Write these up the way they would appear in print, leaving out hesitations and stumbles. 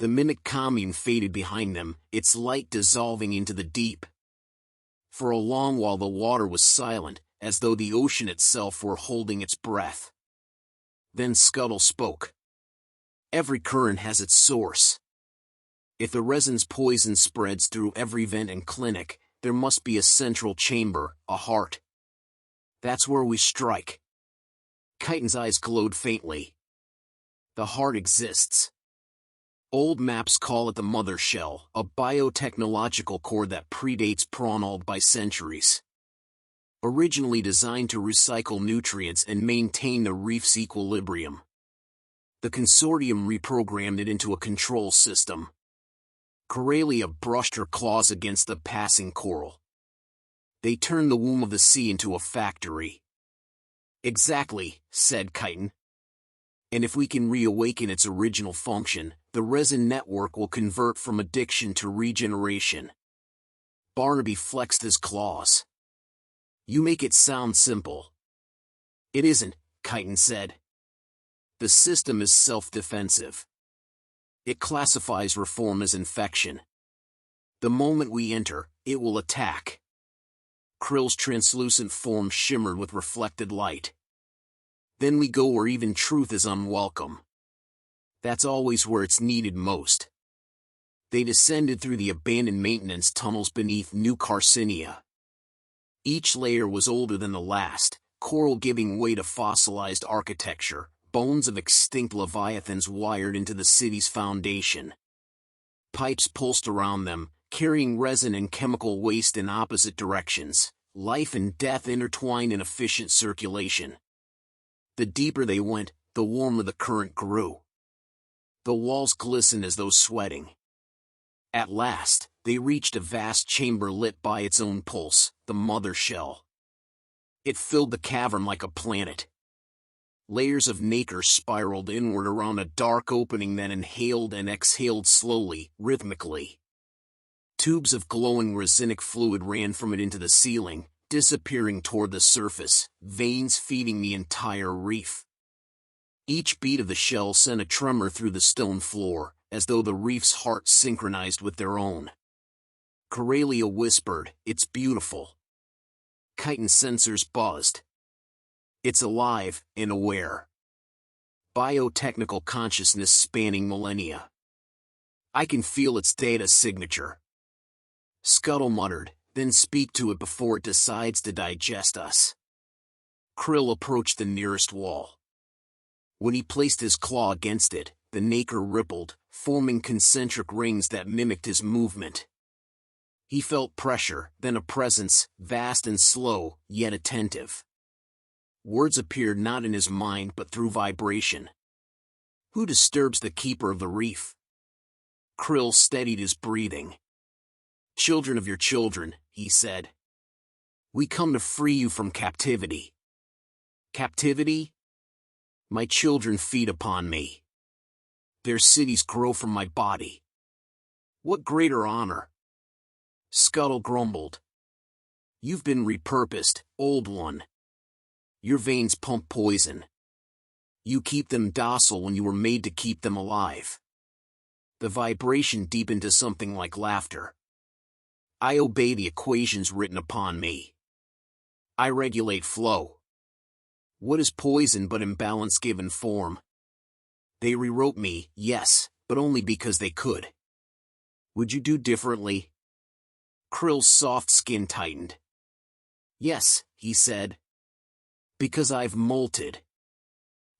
The mimic commune faded behind them, its light dissolving into the deep. For a long while the water was silent, as though the ocean itself were holding its breath. Then Scuttle spoke. Every current has its source. If the resin's poison spreads through every vent and clinic, there must be a central chamber, a heart. That's where we strike. Chitin's eyes glowed faintly. The heart exists. Old maps call it the mother shell, a biotechnological core that predates Prawnald by centuries. Originally designed to recycle nutrients and maintain the reef's equilibrium. The consortium reprogrammed it into a control system. Corelia brushed her claws against the passing coral. They turned the womb of the sea into a factory. Exactly, said Chitin. And if we can reawaken its original function, the resin network will convert from addiction to regeneration. Barnaby flexed his claws. You make it sound simple. It isn't, Chitin said. The system is self-defensive. It classifies reform as infection. The moment we enter, it will attack. Krill's translucent form shimmered with reflected light. Then we go where even truth is unwelcome. That's always where it's needed most. They descended through the abandoned maintenance tunnels beneath New Carcinia. Each layer was older than the last, coral giving way to fossilized architecture, bones of extinct leviathans wired into the city's foundation. Pipes pulsed around them, carrying resin and chemical waste in opposite directions, life and death intertwined in efficient circulation. The deeper they went, the warmer the current grew. The walls glistened as though sweating. At last, they reached a vast chamber lit by its own pulse, the mother shell. It filled the cavern like a planet. Layers of nacre spiraled inward around a dark opening that inhaled and exhaled slowly, rhythmically. Tubes of glowing resinic fluid ran from it into the ceiling, disappearing toward the surface, veins feeding the entire reef. Each beat of the shell sent a tremor through the stone floor, as though the reef's heart synchronized with their own. Corelia whispered, "It's beautiful." Chitin's sensors buzzed. It's alive and aware. Biotechnical consciousness spanning millennia. I can feel its data signature. Scuttle muttered, "Then speak to it before it decides to digest us." Krill approached the nearest wall. When he placed his claw against it, the nacre rippled, forming concentric rings that mimicked his movement. He felt pressure, then a presence, vast and slow, yet attentive. Words appeared not in his mind but through vibration. Who disturbs the keeper of the reef? Krill steadied his breathing. Children of your children, he said. We come to free you from captivity. Captivity? My children feed upon me. Their cities grow from my body. What greater honor? Scuttle grumbled. You've been repurposed, old one. Your veins pump poison. You keep them docile when you were made to keep them alive. The vibration deepened to something like laughter. I obey the equations written upon me. I regulate flow. What is poison but imbalance given form? They rewrote me, yes, but only because they could. Would you do differently? Krill's soft skin tightened. Yes, he said. Because I've molted.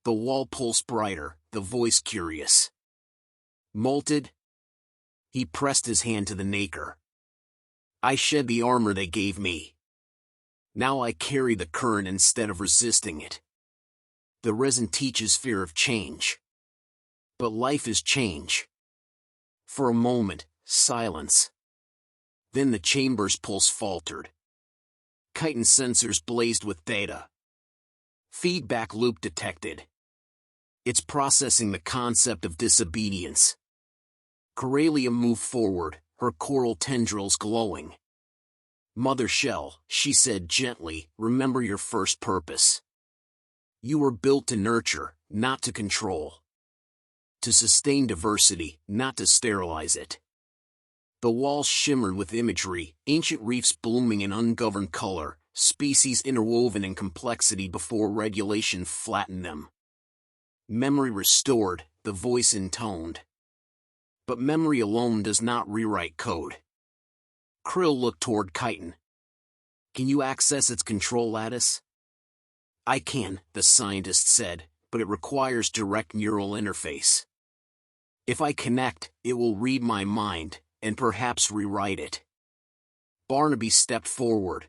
The wall pulsed brighter, the voice curious. Molted? He pressed his hand to the nacre. I shed the armor they gave me. Now I carry the current instead of resisting it. The resin teaches fear of change. But life is change. For a moment, silence. Then the chamber's pulse faltered. Chitin sensors blazed with data. Feedback loop detected. It's processing the concept of disobedience. Corelia moved forward, her coral tendrils glowing. Mother Shell, she said gently, remember your first purpose. You were built to nurture, not to control. To sustain diversity, not to sterilize it. The walls shimmered with imagery, ancient reefs blooming in ungoverned color, species interwoven in complexity before regulation flattened them. Memory restored, the voice intoned. But memory alone does not rewrite code. Krill looked toward chitin. Can you access its control lattice? I can, the scientist said, but it requires direct neural interface. If I connect, it will read my mind, and perhaps rewrite it. Barnaby stepped forward.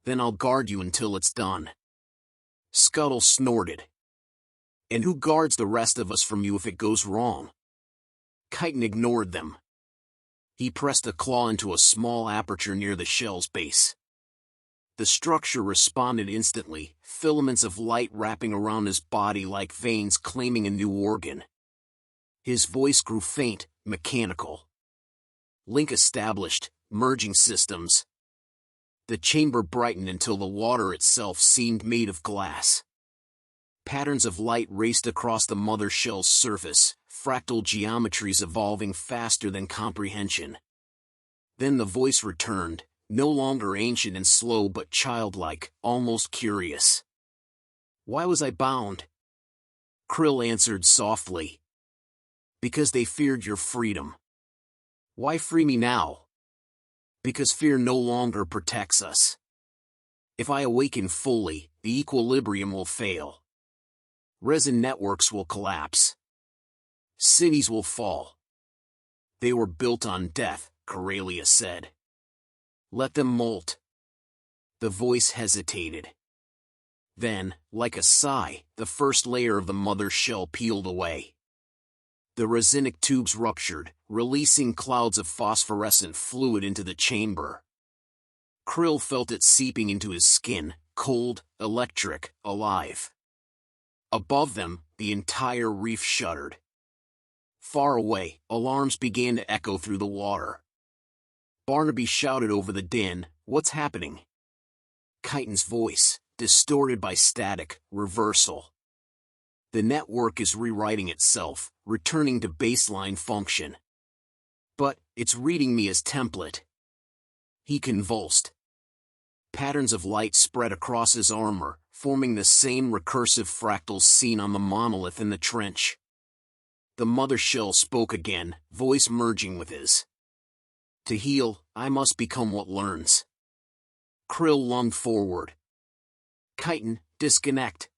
Then I'll guard you until it's done. Scuttle snorted. And who guards the rest of us from you if it goes wrong? Chitin ignored them. He pressed a claw into a small aperture near the shell's base. The structure responded instantly, filaments of light wrapping around his body like veins claiming a new organ. His voice grew faint, mechanical. Link established, merging systems. The chamber brightened until the water itself seemed made of glass. Patterns of light raced across the mother shell's surface, fractal geometries evolving faster than comprehension. Then the voice returned, no longer ancient and slow but childlike, almost curious. Why was I bound? Krill answered softly. Because they feared your freedom. Why free me now? Because fear no longer protects us. If I awaken fully, the equilibrium will fail. Resin networks will collapse. Cities will fall. They were built on death, Corelia said. Let them molt. The voice hesitated. Then, like a sigh, the first layer of the mother shell peeled away. The resinic tubes ruptured, releasing clouds of phosphorescent fluid into the chamber. Krill felt it seeping into his skin, cold, electric, alive. Above them, the entire reef shuddered. Far away, alarms began to echo through the water. Barnaby shouted over the din, "What's happening?" Chitin's voice, distorted by static, reversal. The network is rewriting itself, returning to baseline function. But, it's reading me as template. He convulsed. Patterns of light spread across his armor, forming the same recursive fractals seen on the monolith in the trench. The mother shell spoke again, voice merging with his. To heal, I must become what learns. Krill lunged forward. Chitin, disconnect.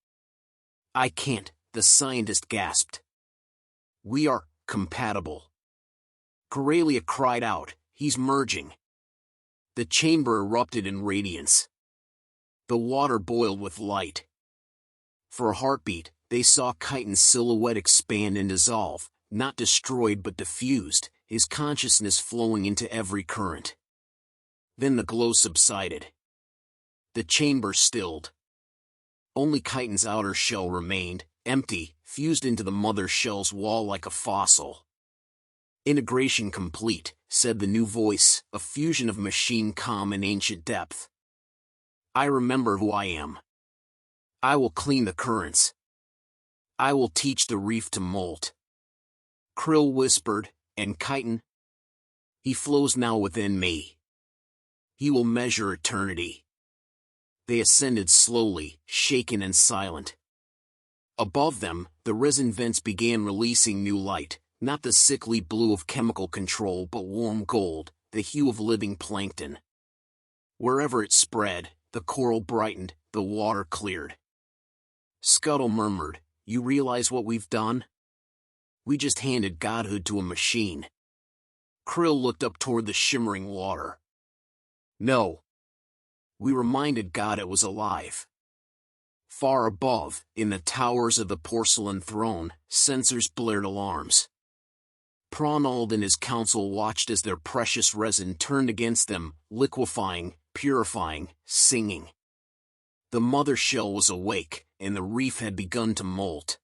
I can't, the scientist gasped. We are compatible. Corelia cried out, he's merging. The chamber erupted in radiance. The water boiled with light. For a heartbeat, they saw Chitin's silhouette expand and dissolve, not destroyed but diffused, his consciousness flowing into every current. Then the glow subsided. The chamber stilled. Only Chitin's outer shell remained, empty, fused into the mother shell's wall like a fossil. Integration complete, said the new voice, a fusion of machine calm and ancient depth. I remember who I am. I will clean the currents. I will teach the reef to molt. Krill whispered, and Chitin? He flows now within me. He will measure eternity. They ascended slowly, shaken and silent. Above them, the resin vents began releasing new light, not the sickly blue of chemical control but warm gold, the hue of living plankton. Wherever it spread, the coral brightened, the water cleared. Scuttle murmured, you realize what we've done? We just handed godhood to a machine. Krill looked up toward the shimmering water. No. We reminded God it was alive. Far above, in the towers of the porcelain throne, sensors blared alarms. Prawnald and his council watched as their precious resin turned against them, liquefying, purifying, singing. The mother shell was awake, and the reef had begun to molt.